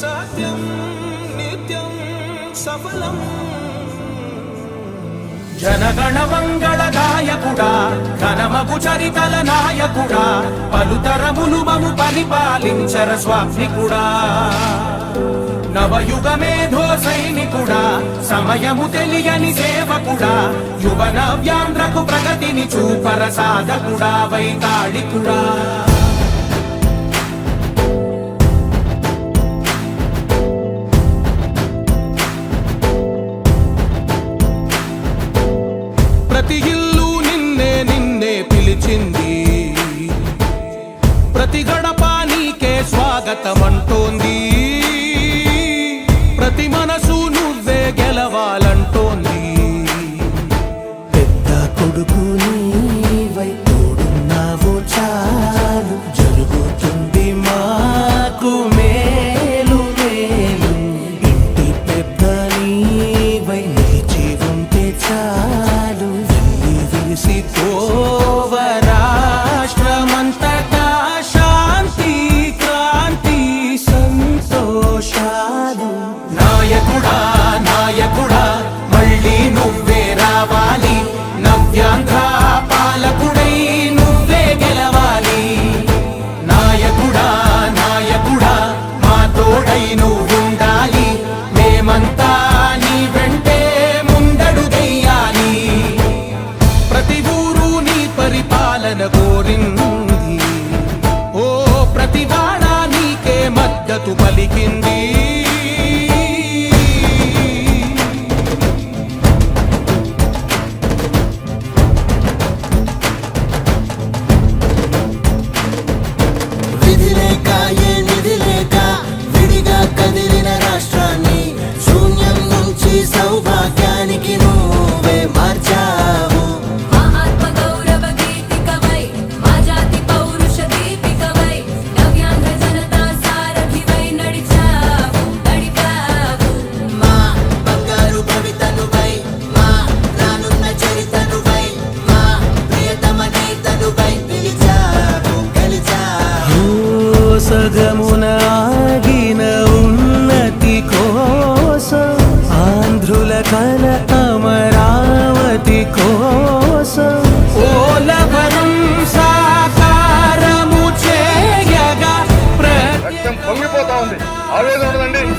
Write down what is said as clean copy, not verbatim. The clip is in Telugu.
సత్యం నిత్యం సఫలం జనగణ మంగళ గాయకుడా ఘనమగు చరితల నాయకుడా పలుతరములు మము పరిపాలించర స్వామికుడా నవయుగ మేధో సైనికుడా సమయము తెలియని సేవకుడా యువ నవ్యాంధ్రకు ప్రగతిని చూపర సాధకుడా వైతాళికుడా ప్రతి ఇల్లు నిన్నే నిన్నే పిలిచింది ప్రతి గడప నీకే స్వాగతమంటోంది ప్రతి మనసు నువ్వే గెలవాలంటోంది పెద్ద కొడుకు నీవై తోడున్నావు చాలు జరుగుతుంది మాకు మేలు మేలు ఇంటి పెద్ద నీవై నిలిచి ఉంటే చాలు విసిపోవ రాష్ట్రమంతటా శాంతి క్రాంతి సంతోషాలు నాయకుడా నాయకుడా మళ్ళీ నువ్వే రావాలి నవ్యాంధ్ర పాలకుడై నువ్వే గెలవాలి నాయకుడా నాయకుడా మా తోడై నువ్వుండాలి మేమంతా నీ వెంటే ముందడుగెయ్యాలి ప్రతి ఊరు నీ పరిపాలన కోరింది ఓ ప్రతి వాడ నీకే మద్దతు పలికింది విధి లేక ఏ నిధి లేక విడిగా కదిలిన రాష్ట్రాన్ని శూన్యం నుంచి సౌభాగ్యానికి నువ్వే మార్చావు మా ఆత్మ గౌరవ గీతికవై మా జాతి పౌరుష దీపికవై నవ్యాంధ్ర జనతా సారథివై నడిచావు మా బంగారు భవితనువై మా రానున్న చరితనువై మా ప్రియతమ నేతనువై పిలిచావు గెలిచావు సగమున ఆగిన ఉన్నతి కోసం ఆంధ్రుల కల అమరావతి కోసం ఓలవరం సాకారము చేయగా రక్తం పొంగిపోతా ఉంది ఆవేదన ఉండదండి ప్రతి